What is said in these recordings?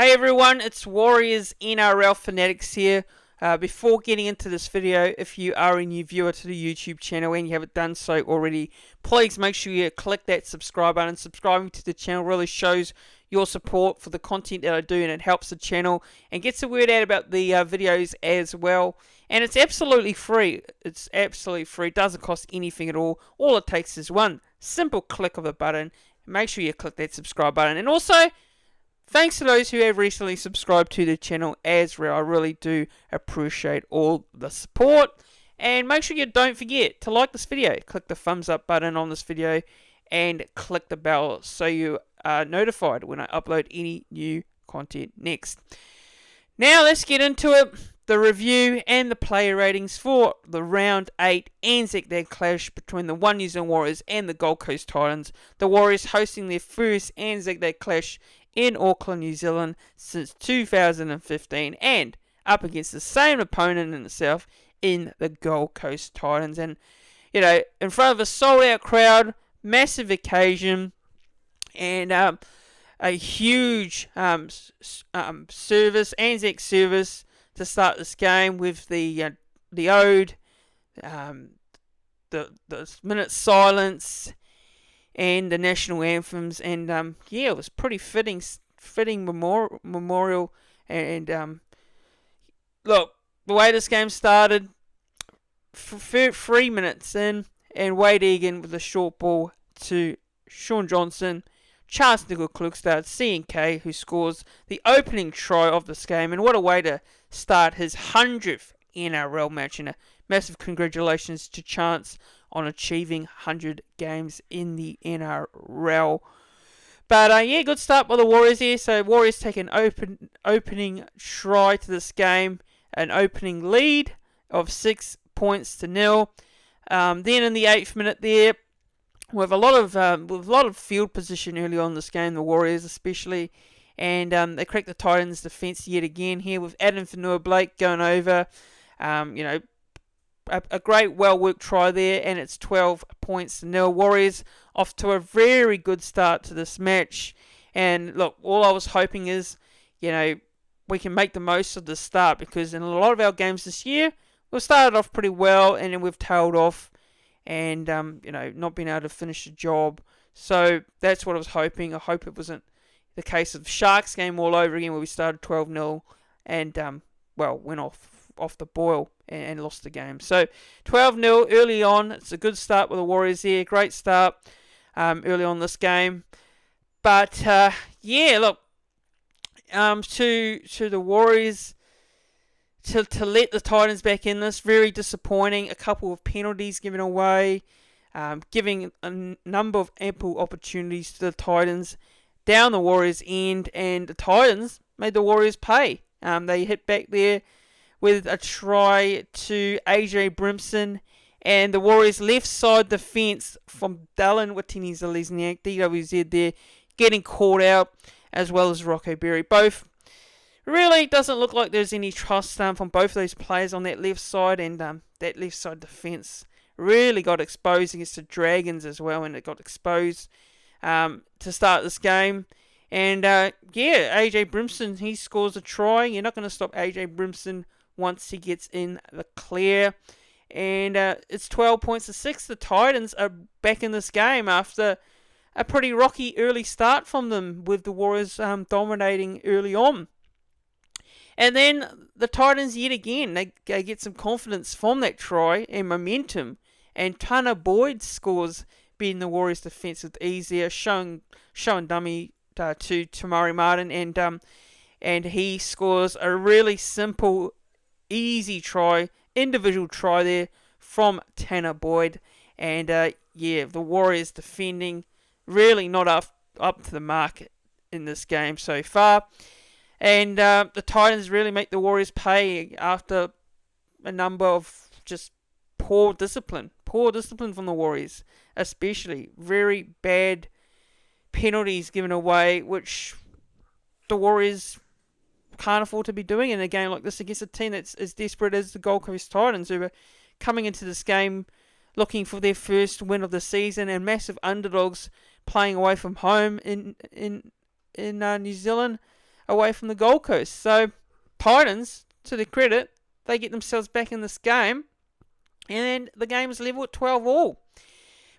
Hey everyone, it's Warriors NRL Fanatics here. Before getting into this video, if you are a new viewer to the YouTube channel and you haven't done so already, please make sure you click that subscribe button. Subscribing to the channel really shows your support for the content that I do, and it helps the channel and gets the word out about the videos as well. And it's absolutely free. It's absolutely free. It doesn't cost anything at all. All it takes is one simple click of the button. Make sure you click that subscribe button. And also, thanks to those who have recently subscribed to the channel as well. I really do appreciate all the support. And make sure you don't forget to like this video. Click the thumbs up button on this video and click the bell so you are notified when I upload any new content next. Now let's get into it. The review and the player ratings for the Round 8 ANZAC clash between the NZWarriors and the Gold Coast Titans. The Warriors hosting their first ANZAC clash in Auckland, New Zealand since 2015, and up against the same opponent in the south in the Gold Coast Titans. And, you know, in front of a sold-out crowd, massive occasion, and a huge service, ANZAC service to start this game with the ode, the minute silence, and the national anthems, and yeah, it was pretty fitting memorial. And look, the way this game started, 3 minutes in, and Wade Egan with a short ball to Sean Johnson. Charles Nickel-Klugstad, C&K, who scores the opening try of this game, and what a way to start his 100th NRL match, and a massive congratulations to Chance on achieving 100 games in the NRL. But yeah, good start by the Warriors here. So Warriors take an opening try to this game, an opening lead of 6 points to 0. Then in the 8th minute there, with a lot of field position early on in this game, the Warriors especially, and they crack the Titans' defence yet again here with Adam Fanua-Blake going over. You know, a great, well-worked try there, and it's 12 points to 0. Warriors off to a very good start to this match. And look, all I was hoping is, you know, we can make the most of the start, because in a lot of our games this year, we've started off pretty well, and then we've tailed off and, you know, not been able to finish the job. So that's what I was hoping. I hope it wasn't the case of Sharks game all over again, where we started 12-0 and, well, went off the boil and lost the game. So 12-0 early on. It's a good start with the Warriors here. Great start early on this game. But yeah, look, to the Warriors to let the Titans back in this, very disappointing. A couple of penalties given away, giving a number of ample opportunities to the Titans down the Warriors' end, and the Titans made the Warriors pay. They hit back there with a try to AJ Brimson, and the Warriors' left side defence from Dallin Watene-Zelezniak, DWZ there, getting caught out, as well as Rocco Berry. Both really doesn't look like there's any trust from both of those players on that left side, and that left side defence really got exposed against the Dragons as well, and it got exposed to start this game. And yeah, AJ Brimson, he scores a try. You're not going to stop AJ Brimson once he gets in the clear. And it's 12 points to 6. The Titans are back in this game after a pretty rocky early start from them, with the Warriors dominating early on. And then the Titans yet again, they get some confidence from that try and momentum. And Tanner Boyd scores, beating the Warriors' defence with ease there, showing dummy to Tamari Martin, and he scores a really simple, easy try, individual try there from Tanner Boyd. And yeah, the Warriors defending really not up to the mark in this game so far. And the Titans really make the Warriors pay after a number of just poor discipline from the Warriors, especially very bad penalties given away, which the Warriors can't afford to be doing in a game like this against a team that's as desperate as the Gold Coast Titans, who are coming into this game looking for their first win of the season, and massive underdogs playing away from home in New Zealand. away from the Gold Coast. So Titans, to their credit, they get themselves back in this game, and the game's level at 12-all.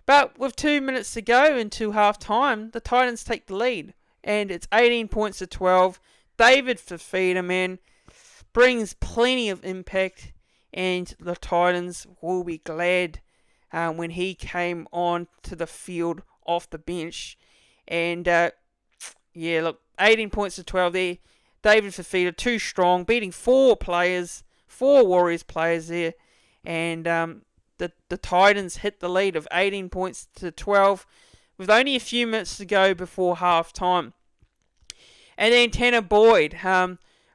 But with 2 minutes to go into half-time, the Titans take the lead, and it's 18 points to 12. David Fifita, man, brings plenty of impact, and the Titans will be glad when he came on to the field off the bench. And, 18 points to 12 there. David Fifita, too strong, beating four Warriors players there. And the Titans hit the lead of 18 points to 12 with only a few minutes to go before half-time. And then Tanner Boyd,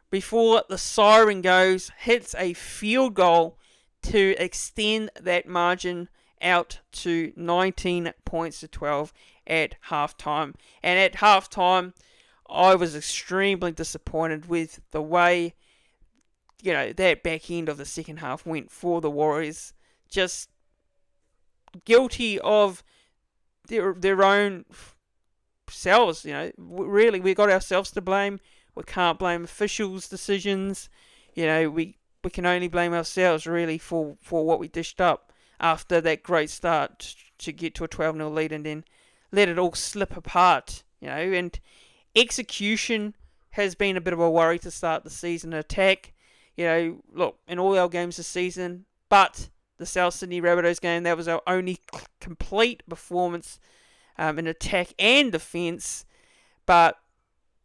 before the siren goes, hits a field goal to extend that margin out to 19 points to 12 at halftime. And at halftime, I was extremely disappointed with the way, that back end of the second half went for the Warriors. Just guilty of their own selves, Really, we got ourselves to blame. We can't blame officials' decisions. We can only blame ourselves, really, for what we dished up after that great start to get to a 12-0 lead and then let it all slip apart, And execution has been a bit of a worry to start the season. Attack, look, in all our games this season, but the South Sydney Rabbitohs game, that was our only complete performance in attack and defence. But,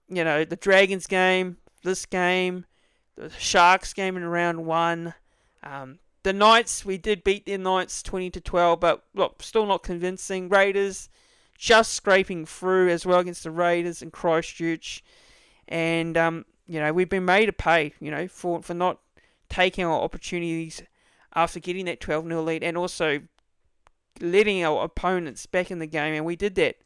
the Dragons game, this game, the Sharks game in round one, the Knights, we did beat the Knights 20-12, but look, still not convincing. Raiders just scraping through as well against the Raiders in Christchurch. And, we've been made to pay, for not taking our opportunities after getting that 12-0 lead and also letting our opponents back in the game. And we did that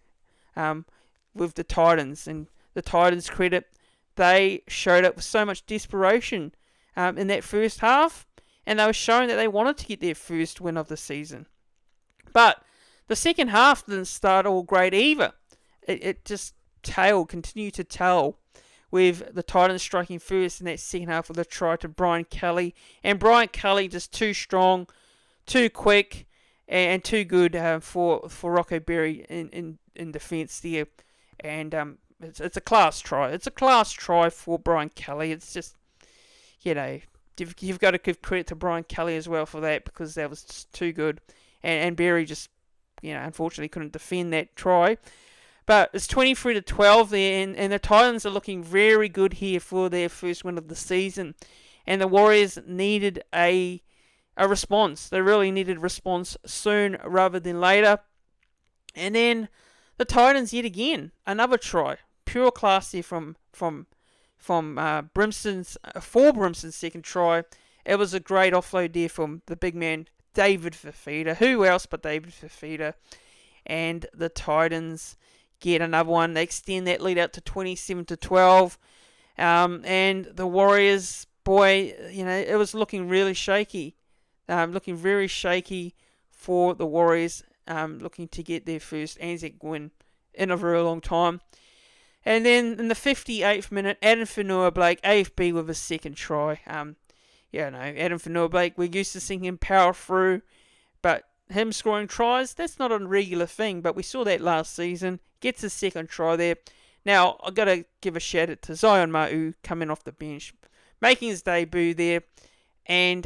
with the Titans. And the Titans' credit, they showed up with so much desperation in that first half. And they were showing that they wanted to get their first win of the season. But the second half didn't start all great either. It just continued to tail, with the Titans striking first in that second half with a try to Brian Kelly. And Brian Kelly just too strong, too quick, and too good for Rocco Berry in defence there. And it's a class try. It's a class try for Brian Kelly. It's just, you've got to give credit to Brian Kelly as well for that, because that was just too good. And Berry just, unfortunately couldn't defend that try. But it's 23-12 there, and the Titans are looking very good here for their first win of the season. And the Warriors needed a response. They really needed a response soon rather than later. And then the Titans yet again, another try. Pure class here from Brimson's second try. It was a great offload there from the big man, David Fifita. Who else but David Fifita? And the Titans get another one. They extend that lead out to 27-12. And the Warriors, boy, it was looking really shaky. Looking very shaky for the Warriors, looking to get their first ANZAC win in a very long time. And then in the 58th minute, Adam Whenua-Blake, AFB with a second try. Adam Whenua-Blake, we're used to seeing him power through, but him scoring tries, that's not a regular thing, but we saw that last season. Gets his second try there. Now, I've got to give a shout out to Zion Ma'u coming off the bench, making his debut there, and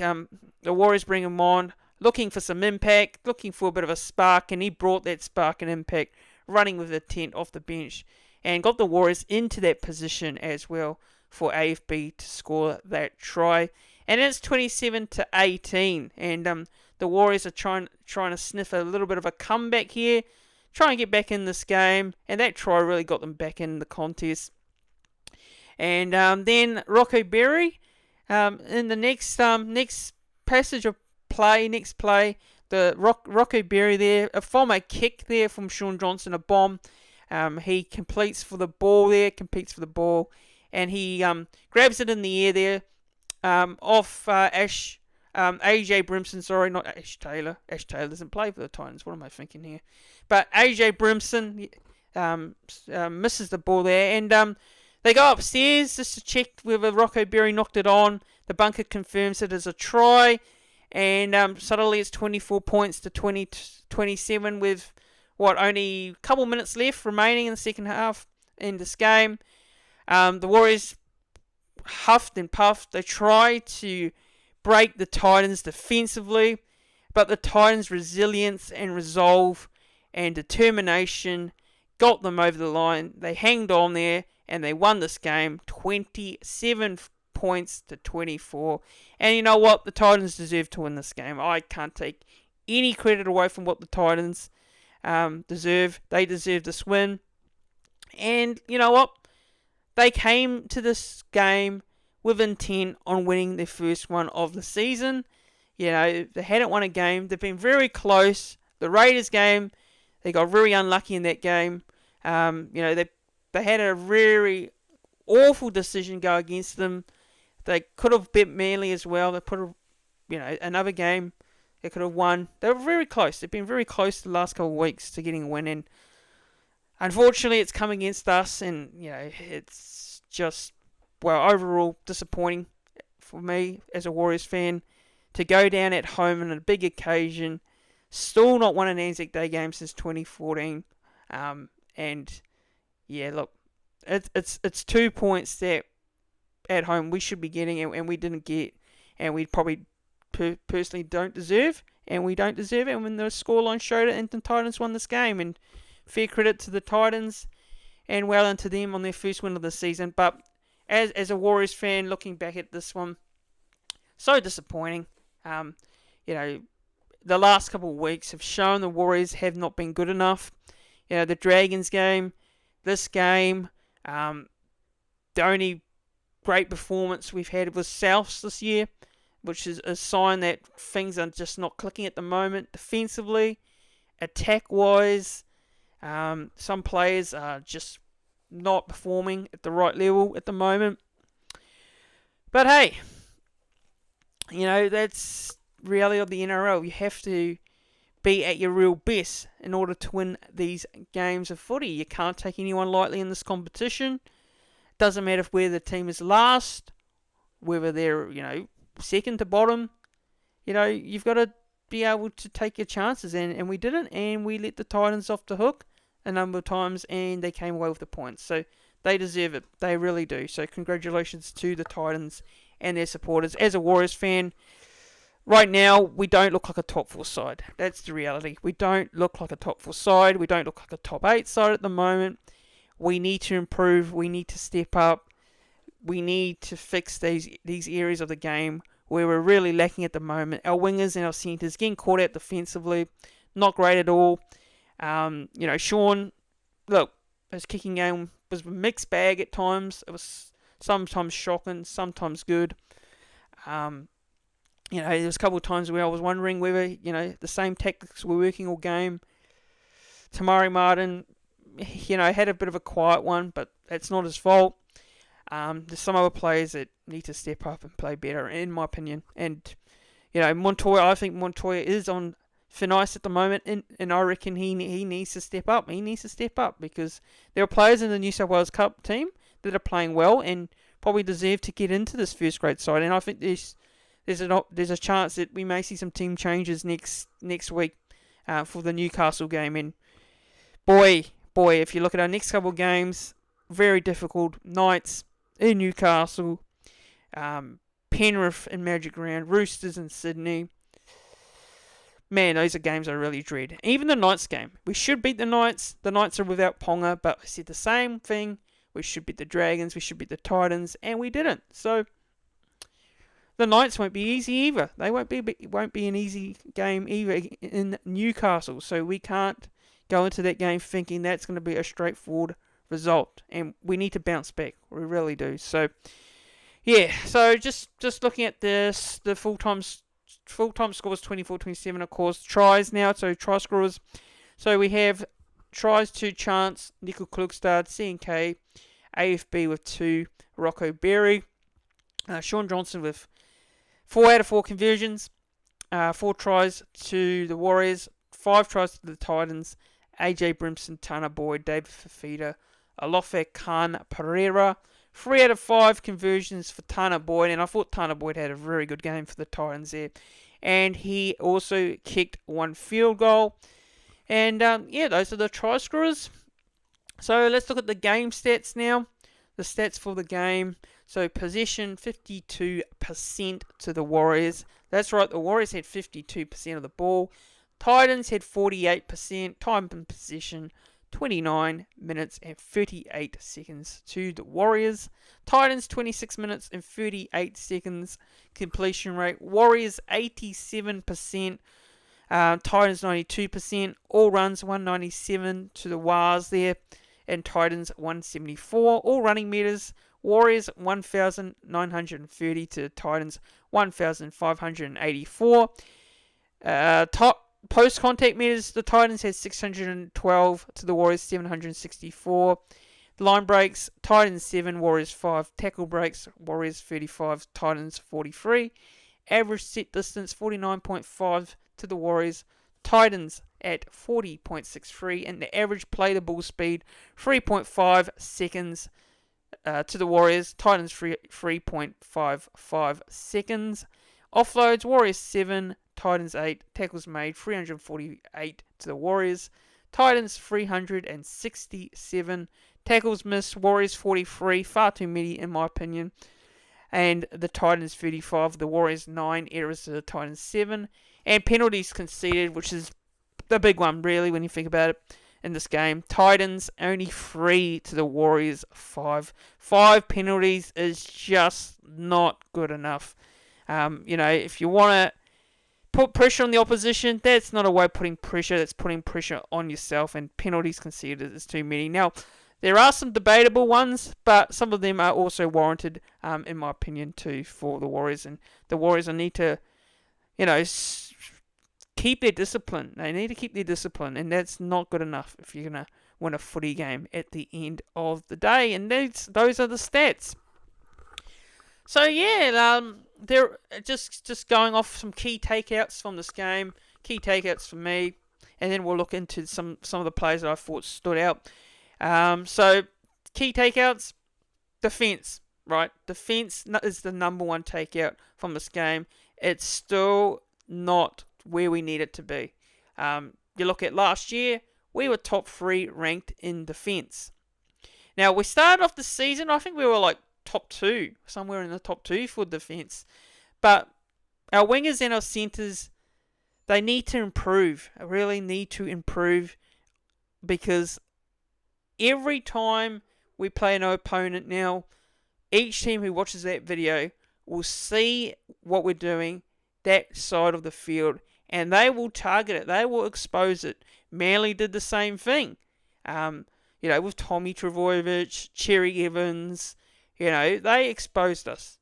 the Warriors bring him on, looking for some impact, looking for a bit of a spark, and he brought that spark and impact, running with the tent off the bench, and got the Warriors into that position as well for AFB to score that try. And it's 27-18, and the Warriors are trying to sniff a little bit of a comeback here, try and get back in this game, and that try really got them back in the contest. And then Rocco Berry, in the next passage of play, the Rocco Berry there, from a kick there from Shaun Johnson, a bomb. He competes for the ball, and he grabs it in the air there, off AJ Brimson, sorry, not Ash Taylor. Ash Taylor doesn't play for the Titans. What am I thinking here? But AJ Brimson misses the ball there, and They go upstairs just to check whether Rocco Berry knocked it on. The bunker confirms it as a try, and suddenly it's 24 points to 27 with only a couple minutes left remaining in the second half in this game. The Warriors huffed and puffed. They tried to break the Titans defensively, but the Titans' resilience and resolve and determination got them over the line. They hanged on there and they won this game 27 points to 24. And you know what? The Titans deserve to win this game. I can't take any credit away from what the Titans deserve. They deserve this win. And you know what? They came to this game with intent on winning their first one of the season. You know, they hadn't won a game. They've been very close. The Raiders game, they got very unlucky in that game. They had a very awful decision go against them. They could have beat Manly as well. They put another game they could have won. They were very close. They've been very close the last couple of weeks to getting a win. And unfortunately, it's come against us. And, it's just, overall disappointing for me as a Warriors fan to go down at home on a big occasion. Still not won an ANZAC Day game since 2014. It's 2 points that at home we should be getting and we didn't get, and we probably personally don't deserve, and we don't deserve it. And when the scoreline showed it, and the Titans won this game, and fair credit to the Titans, and well done to them on their first win of the season. But as a Warriors fan, looking back at this one, so disappointing. The last couple of weeks have shown the Warriors have not been good enough. The Dragons game, this game, the only great performance we've had was Souths this year, which is a sign that things are just not clicking at the moment defensively. Attack-wise, some players are just not performing at the right level at the moment. But hey, that's reality of the NRL. You have to be at your real best in order to win these games of footy. You can't take anyone lightly in this competition. Doesn't matter where the team is last, whether they're, second to bottom. You've got to be able to take your chances, and we didn't, and we let the Titans off the hook a number of times, and they came away with the points. So they deserve it. They really do. So congratulations to the Titans and their supporters. As a Warriors fan, right now, we don't look like a top 4 side. That's the reality. We don't look like a top 4 side. We don't look like a top 8 side at the moment. We need to improve. We need to step up. We need to fix these areas of the game where we're really lacking at the moment. Our wingers and our centres getting caught out defensively. Not great at all. Sean, look, his kicking game was a mixed bag at times. It was sometimes shocking, sometimes good. There was a couple of times where I was wondering whether, the same tactics were working all game. Tamari Martin, had a bit of a quiet one, but that's not his fault. There's some other players that need to step up and play better, in my opinion. And, Montoya, I think Montoya is on thin ice at the moment, and I reckon he needs to step up. He needs to step up because there are players in the New South Wales Cup team that are playing well and probably deserve to get into this first grade side. And I think there's a chance that we may see some team changes next week for the Newcastle game. And boy, if you look at our next couple of games, very difficult. Knights in Newcastle, Penrith in Magic Round, Roosters in Sydney. Man, those are games I really dread. Even the Knights game. We should beat the Knights. The Knights are without Ponga, but I said the same thing. We should beat the Dragons. We should beat the Titans, and we didn't. So the Knights won't be easy either. They won't be an easy game either in Newcastle. So we can't go into that game thinking that's going to be a straightforward result, and we need to bounce back. We really do. So yeah. So just looking at this, the full-time scores 24-27. Of course, tries now. So try scorers. So we have tries to Chance, Nickel Klugstad, CNK, AFB with 2, Rocco Berry, Sean Johnson with 4 out of 4 conversions, 4 tries to the Warriors, 5 tries to the Titans, AJ Brimson, Tana Boyd, David Fafita, Alofa Khan Pereira. 3 out of 5 conversions for Tana Boyd, and I thought Tana Boyd had a very good game for the Titans there. And he also kicked 1 field goal. And those are the try scorers. So let's look at the game stats now. The stats for the game. So possession 52% to the Warriors. That's right, the Warriors had 52% of the ball. Titans had 48%. Time in possession 29 minutes and 38 seconds to the Warriors. Titans 26 minutes and 38 seconds. Completion rate. Warriors 87%. Titans 92%. All runs 197 to the Wars there. And Titans 174. All running meters. Warriors 1,930 to the Titans 1,584. Post contact meters, the Titans had 612 to the Warriors 764. Line breaks, Titans 7, Warriors 5. Tackle breaks, Warriors 35, Titans 43. Average set distance 49.5 to the Warriors, Titans at 40.63, and the average play the ball speed 3.5 seconds to the Warriors, Titans 3.55 seconds. Offloads, Warriors 7, Titans 8, tackles made 348 to the Warriors, Titans 367, tackles missed, Warriors 43, far too many in my opinion, and the Titans 35, the Warriors 9, errors to the Titans 7, and penalties conceded, which is the big one really when you think about it in this game. Titans only 3 to the Warriors 5. 5 penalties is just not good enough. If you want to put pressure on the opposition, that's not a way of putting pressure. That's putting pressure on yourself, and penalties conceded is too many. Now, there are some debatable ones, but some of them are also warranted, in my opinion, too, for the Warriors. And the Warriors need to, keep their discipline. They need to keep their discipline, and that's not good enough if you're going to win a footy game at the end of the day. And those are the stats. So, they're just going off some key takeouts from this game. Key takeouts for me. And then we'll look into some of the players that I thought stood out. So, key takeouts. Defense, right? Defense is the number one takeout from this game. It's still not where we need it to be. You look at last year, we were top 3 ranked in defense. Now, we started off the season, I think we were like top 2, somewhere in the top 2 for defense. But our wingers and our centers, they need to improve. They really need to improve, because every time we play an opponent now, each team who watches that video will see what we're doing, that side of the field, and they will target it. They will expose it. Manly did the same thing. With Tommy Trbojevic, Cherry Evans, they exposed us.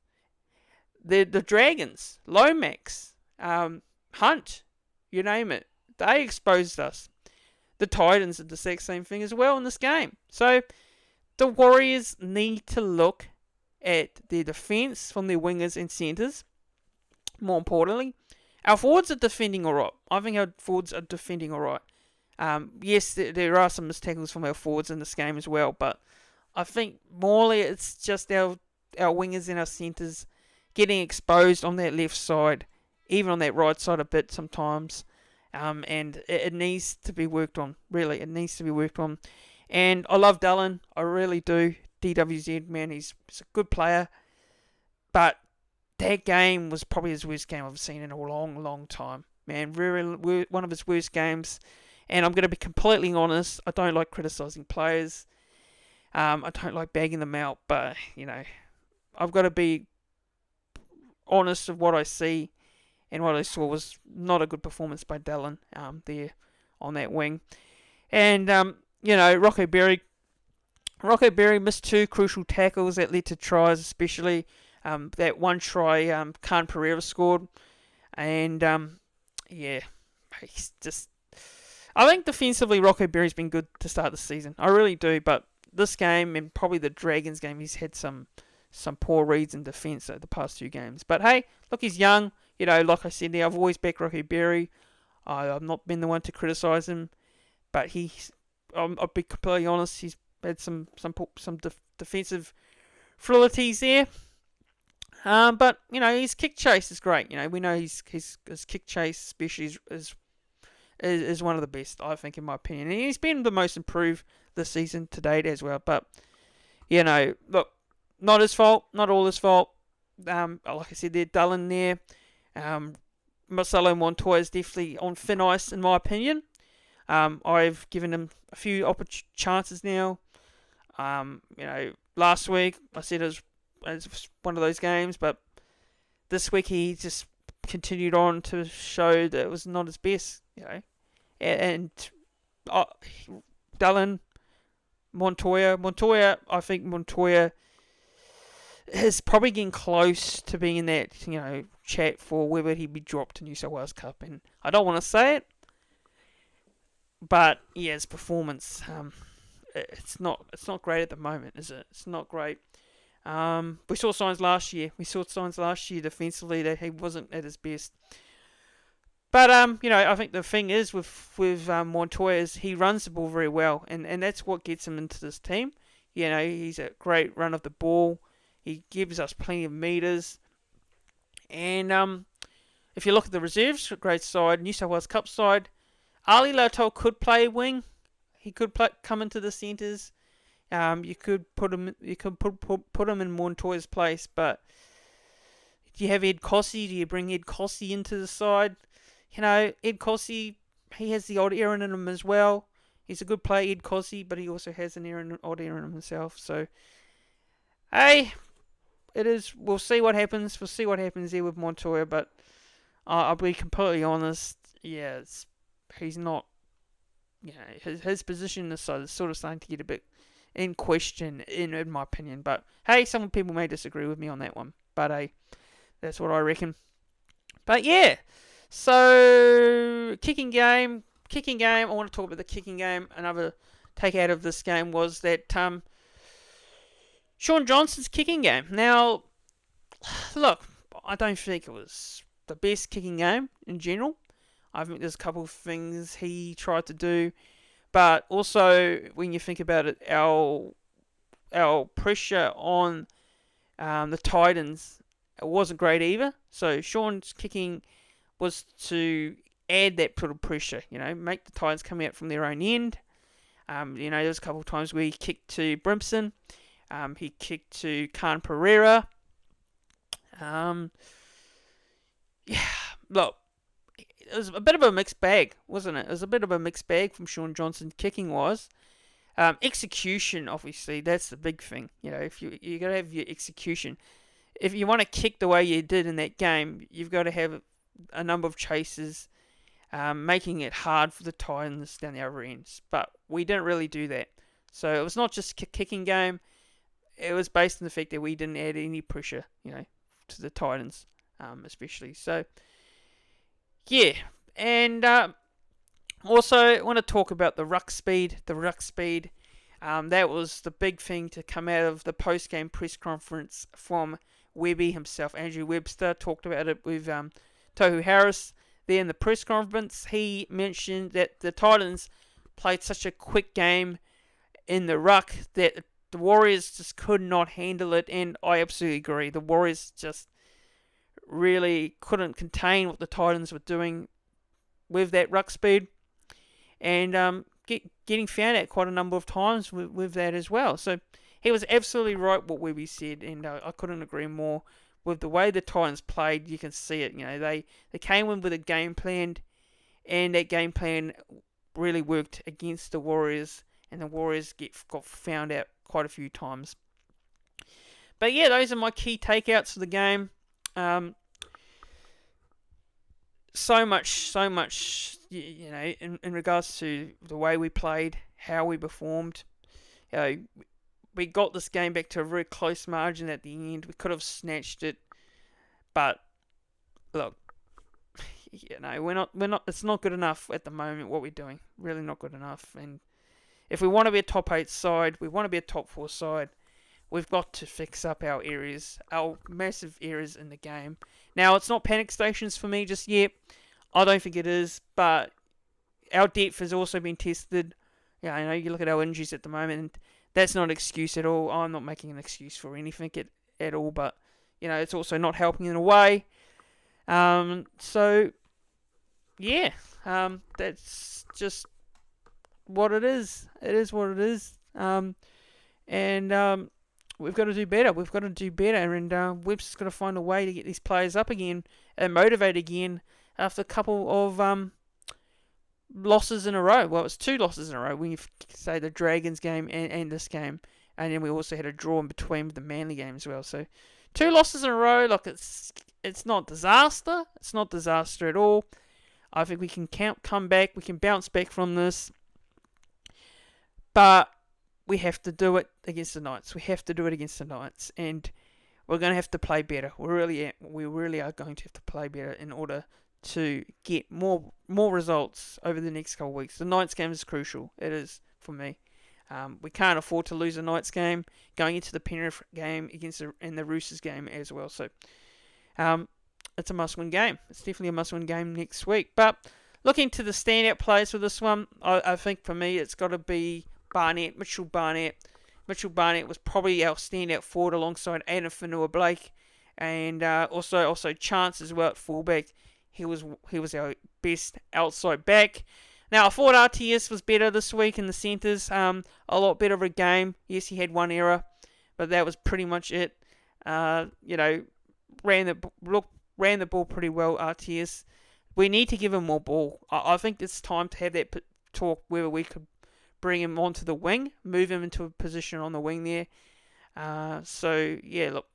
The Dragons, Lomax, Hunt, you name it, they exposed us. The Titans did the exact same thing as well in this game. So the Warriors need to look at their defense from their wingers and centers. More importantly, our forwards are defending alright. I think our forwards are defending alright. Yes, there are some missed tackles from our forwards in this game as well, but I think morely it's just our wingers and our centres getting exposed on that left side, even on that right side a bit sometimes. And it needs to be worked on, really. It needs to be worked on. And I love Dallin, I really do. DWZ, man, he's a good player. But that game was probably his worst game I've seen in a long, long time. Man, really, one of his worst games. And I'm going to be completely honest, I don't like criticising players. I don't like bagging them out, but, I've got to be honest of what I see. And what I saw was not a good performance by Dallin there on that wing. And, Rocco Berry missed 2 crucial tackles that led to tries, especially that one try Khan Pereira scored. And, he's just... I think defensively Rocco Berry's been good to start the season. I really do, but this game and probably the Dragons game, he's had some poor reads in defence the past 2 games. But hey, look, he's young. Like I said there, I've always backed Rocco Berry. I've not been the one to criticise him, but I'll be completely honest, he's had some defensive fragilities there. But his kick chase is great. We know his kick chase, especially, is one of the best, I think, in my opinion. And he's been the most improved this season to date as well. But look, not his fault, not all his fault. Like I said, they're dulling there. Marcelo Montoya is definitely on thin ice, in my opinion. I've given him a few chances now. Last week I said it was one of those games, but this week he just continued on to show that it was not his best. And Dallin, Montoya. I think Montoya is probably getting close to being in that chat for whether he'd be dropped to New South Wales Cup, and I don't want to say it, but yeah, his performance, it's not great at the moment, is it? It's not great. We saw signs last year. Defensively that he wasn't at his best. But I think the thing is with Montoya is he runs the ball very well, and that's what gets him into this team. He's a great run of the ball. He gives us plenty of meters. And if you look at the reserves, great side, New South Wales Cup side, Ali Lautel could play wing. He could come into the centres. You could put him in Montoya's place, but do you have Ed Cossey? Do you bring Ed Cossey into the side? Ed Cossey, he has the odd error in him as well. He's a good player, Ed Cossey, but he also has an odd error in him himself. So, hey, it is. We'll see what happens. We'll see what happens there with Montoya, but I'll be completely honest. Yeah, he's not. His position in the side is sort of starting to get a bit in question, in my opinion. But hey, some people may disagree with me on that one. But hey, that's what I reckon. But yeah, so kicking game. I want to talk about the kicking game. Another take out of this game was that Shaun Johnson's kicking game. Now, look, I don't think it was the best kicking game in general. I think there's a couple of things he tried to do, but also when you think about it, our pressure on the Titans, it wasn't great either. So Shaun's kicking was to add that sort of pressure, make the Titans come out from their own end. There was a couple of times where he kicked to Brimson. He kicked to Khan Pereira. Look, it was a bit of a mixed bag, wasn't it? It was a bit of a mixed bag from Shaun Johnson kicking-wise. Execution, obviously, that's the big thing. If you got to have your execution. If you want to kick the way you did in that game, you've got to have a number of chases, making it hard for the Titans down the other ends. But we didn't really do that. So it was not just a kicking game. It was based on the fact that we didn't add any pressure, to the Titans, especially. So, yeah. And also, I want to talk about the ruck speed. That was the big thing to come out of the post-game press conference from Webby himself. Andrew Webster talked about it with Tohu Harris there in the press conference. He mentioned that the Titans played such a quick game in the ruck that the Warriors just could not handle it, and I absolutely agree. The Warriors just really couldn't contain what the Titans were doing with that ruck speed, and getting found out quite a number of times with that as well. So he was absolutely right what Webby said, and I couldn't agree more. With the way the Titans played, you can see it. They came in with a game plan, and that game plan really worked against the Warriors, and the Warriors got found out quite a few times. But yeah, those are my key takeouts for the game. So much, in regards to the way we played, how we performed. We got this game back to a very close margin at the end. We could have snatched it, but look, we're not. It's not good enough at the moment. What we're doing, really not good enough. And if we want to be a top 8 side, we want to be a top 4 side, we've got to fix up our areas, our massive areas in the game. Now, it's not panic stations for me just yet. I don't think it is, but our depth has also been tested. You look at our injuries at the moment, and that's not an excuse at all. I'm not making an excuse for anything at all, but it's also not helping in a way. So yeah, that's just what it is. It is what it is. And we've got to do better. We've got to do better, and Webster's got to find a way to get these players up again and motivate again after a couple of losses in a row. Well, it's 2 losses in a row when you say the Dragons game and this game, and then we also had a draw in between with the Manly game as well. So 2 losses in a row. Look, it's not disaster. It's not disaster at all. I think we can come back. We can bounce back from this, but we have to do it against the Knights. We have to do it against the Knights, and we're going to have to play better. We really are going to have to play better in order to get more results over the next couple of weeks. The Knights game is crucial. It is for me. We can't afford to lose a Knights game going into the Penrith game and the Roosters game as well. So it's a must-win game. It's definitely a must-win game next week. But looking to the standout players for this one, I think for me it's got to be Mitchell Barnett. Mitchell Barnett was probably our standout forward alongside Adam Whanu-Blake, and also Chance as well at fullback. He was our best outside back. Now I thought RTS was better this week in the centres. A lot better of a game. Yes, he had 1 error, but that was pretty much it. Ran the ball pretty well. RTS. We need to give him more ball. I think it's time to have that talk whether we could bring him onto the wing, move him into a position on the wing there. So yeah, look,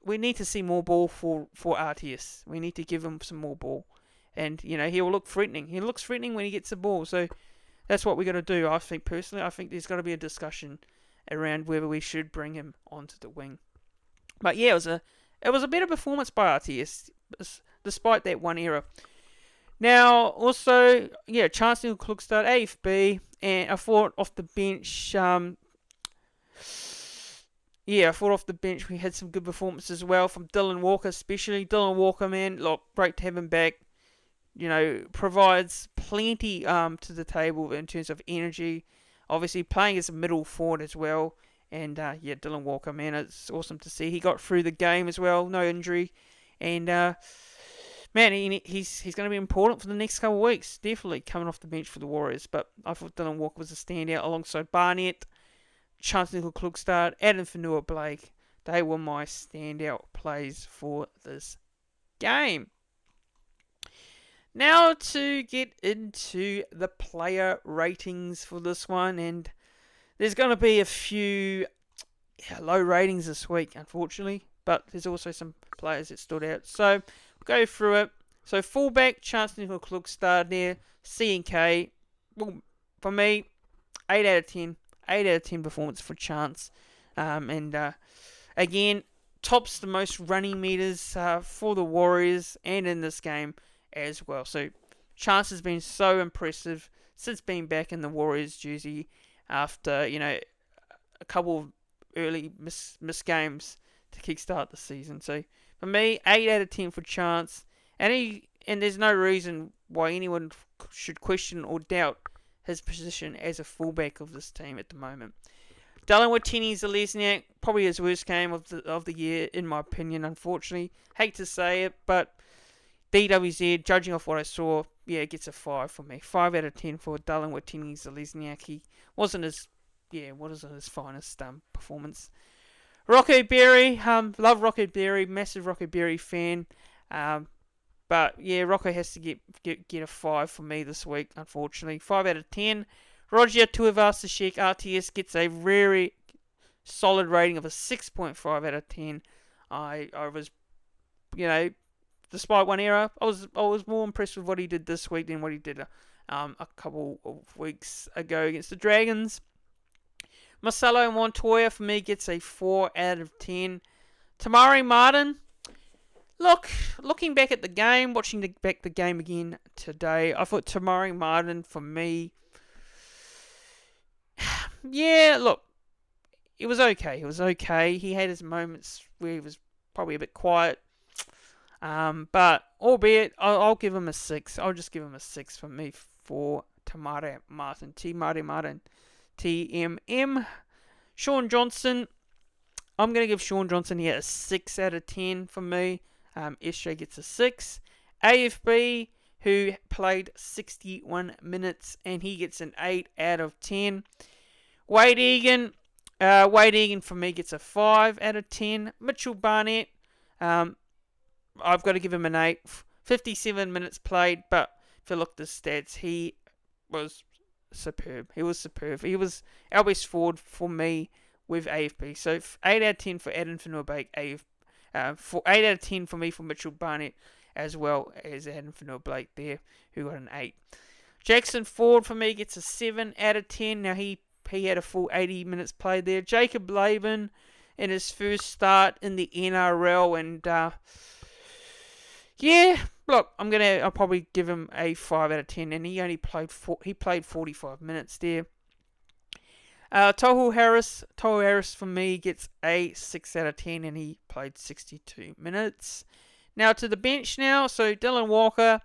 we need to see more ball for RTS. We need to give him some more ball, and he will look threatening. He looks threatening when he gets the ball. So that's what we got to do. I think personally, there's got to be a discussion around whether we should bring him onto the wing. But yeah, it was a better performance by RTS despite that 1 error. Now, also, Chance Klugstad, AFB, and I thought off the bench, we had some good performances as well from Dylan Walker, especially. Dylan Walker, man, look, great to have him back. Provides plenty to the table in terms of energy. Obviously, playing as a middle forward as well. And, Dylan Walker, man, it's awesome to see. He got through the game as well, no injury. And, man, he's going to be important for the next couple of weeks. Definitely coming off the bench for the Warriors. But I thought Dylan Walker was a standout alongside Barnett, Chance Klugstad, Adam Whanu-Blake. They were my standout plays for this game. Now to get into the player ratings for this one. And there's going to be a few low ratings this week, unfortunately. But there's also some players that stood out. So go through it. So fullback, Chance Klugstad there, C&K. Well, for me, 8 out of 10. 8 out of 10 performance for Chance. Again, tops the most running meters for the Warriors and in this game as well. So Chance has been so impressive since being back in the Warriors jersey after, a couple of early missed games to kickstart the season. So for me, 8 out of 10 for Chance. And there's no reason why anyone should question or doubt his position as a fullback of this team at the moment. Dylan Watene-Zelezniak, probably his worst game of the year, in my opinion, unfortunately. Hate to say it, but DWZ, judging off what I saw, it gets a 5 for me. 5 out of 10 for Dylan Watene-Zelezniak. He wasn't his finest performance. Rocco Berry, love Rocco Berry, massive Rocco Berry fan. But Rocco has to get a 5 for me this week, unfortunately. 5 out of 10. Roger Tuivasa-Sheck, RTS, gets a very solid rating of a 6.5 out of 10. I was, despite 1 error, I was more impressed with what he did this week than what he did a couple of weeks ago against the Dragons. Marcelo Montoya, for me, gets a 4 out of 10. Tamari Martin, looking back at the game, watching the game again today, I thought Tamari Martin, for me, it was okay. It was okay. He had his moments where he was probably a bit quiet. But albeit, I'll give him a 6. I'll just give him a 6 for me for Tamari Martin. T-Martin. TMM. Sean Johnson, I'm going to give Sean Johnson here a 6 out of 10 for me. SJ gets a 6. AFB, who played 61 minutes, and he gets an 8 out of 10. Wade Egan for me gets a 5 out of 10. Mitchell Barnett, I've got to give him an 8. 57 minutes played, but if you look at the stats, he was superb. He was our best forward for me with AFB. So 8 out of 10 for Adam Fanua-Blake. 8 out of 10 for me for Mitchell Barnett, as well as Adam Fanua-Blake there, who got an 8. Jackson Ford for me gets a 7 out of 10. Now he had a full 80 minutes played there. Jacob Laban in his first start in the NRL, and look, I'll probably give him a 5 out of 10, and he only played 45 minutes there. Tohu Harris for me gets a 6 out of 10, and he played 62 minutes. Now to the bench now. So Dylan Walker,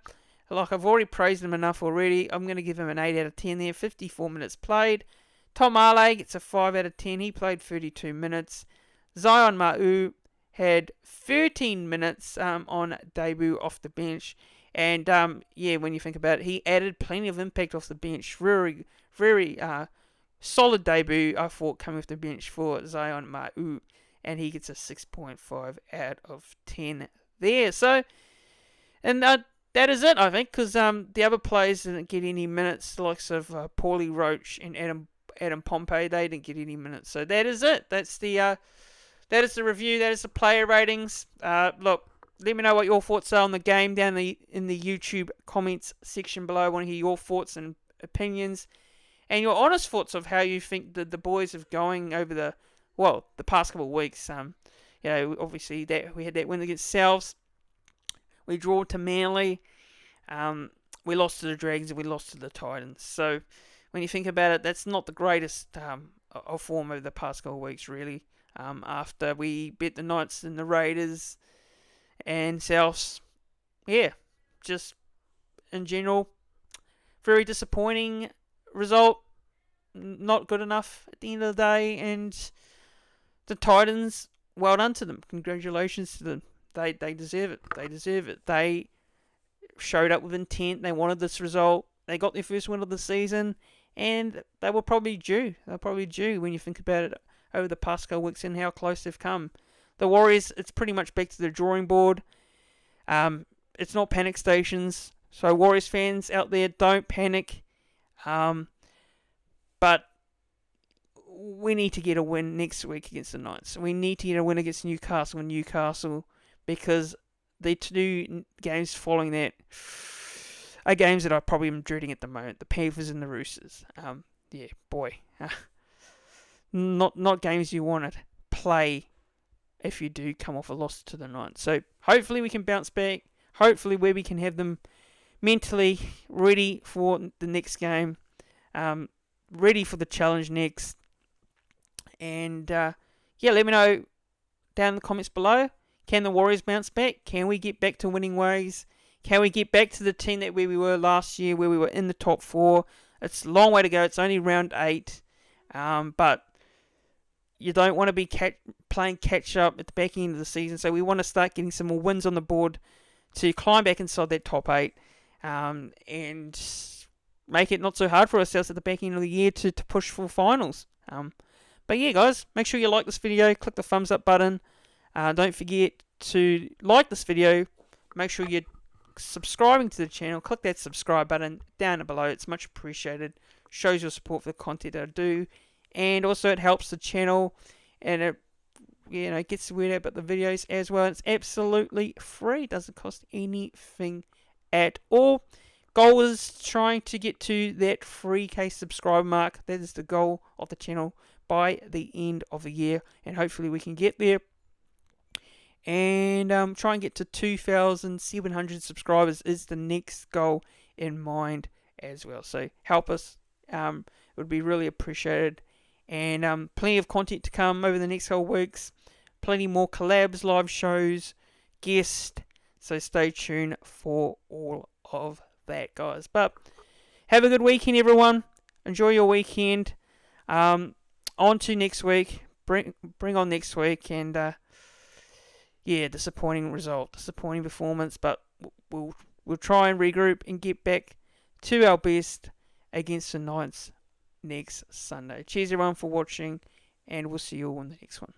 like I've already praised him enough already, I'm going to give him an 8 out of 10 there. 54 minutes played. Tom Ale gets a 5 out of 10. He played 32 minutes. Zion Ma'u had 13 minutes on debut off the bench. And when you think about it, he added plenty of impact off the bench. Very, very solid debut, I thought, coming off the bench for Zion Ma'u. And he gets a 6.5 out of 10 there. So, and that is it, I think, because the other players didn't get any minutes, the likes of Paulie Roach and Adam Pompey. They didn't get any minutes. So that is it. That is the review. That is the player ratings. Look, let me know what your thoughts are on the game down in the YouTube comments section below. I want to hear your thoughts and opinions, and your honest thoughts of how you think the boys are going over the past couple of weeks. Obviously that we had that win against Souths. We drew to Manly. We lost to the Dragons, and we lost to the Titans. So when you think about it, that's not the greatest of form over the past couple of weeks, really. After we beat the Knights and the Raiders and Souths. Just in general, very disappointing result. Not good enough at the end of the day. And the Titans, well done to them. Congratulations to them. They deserve it. They showed up with intent. They wanted this result. They got their first win of the season, and they were probably due. When you think about it over the past couple weeks and how close they've come. The Warriors, it's pretty much back to the drawing board. It's not panic stations. So Warriors fans out there, don't panic. But we need to get a win next week against the Knights. We need to get a win against Newcastle, because the two games following that are games that I probably am dreading at the moment. The Panthers and the Roosters. Not games you want to play if you do come off a loss to the Knights. So hopefully we can bounce back. Hopefully where we can have them mentally ready for the next game. Ready for the challenge next. And let me know down in the comments below. Can the Warriors bounce back? Can we get back to winning ways? Can we get back to the team that where we were last year, where we were in the top 4? It's a long way to go. It's only round 8. But you don't want to be playing catch up at the back end of the season. So we want to start getting some more wins on the board to climb back inside that top 8. And make it not so hard for ourselves at the back end of the year to push for finals. But guys, make sure you like this video. Click the thumbs up button. Don't forget to like this video. Make sure you're subscribing to the channel. Click that subscribe button down below. It's much appreciated. Shows your support for the content that I do. And also it helps the channel. And it gets the word out about the videos as well. It's absolutely free. It doesn't cost anything at all. Goal is trying to get to that 3K subscriber mark. That is the goal of the channel by the end of the year. And hopefully we can get there. And try and get to 2,700 subscribers is the next goal in mind as well. So help us. It would be really appreciated. And plenty of content to come over the next couple weeks. Plenty more collabs, live shows, guests. So stay tuned for all of that, guys. But have a good weekend, everyone. Enjoy your weekend. on to next week. Bring on next week, and disappointing result, disappointing performance, but we'll try and regroup and get back to our best against the Knights next Sunday. Cheers everyone for watching, and we'll see you all in the next one.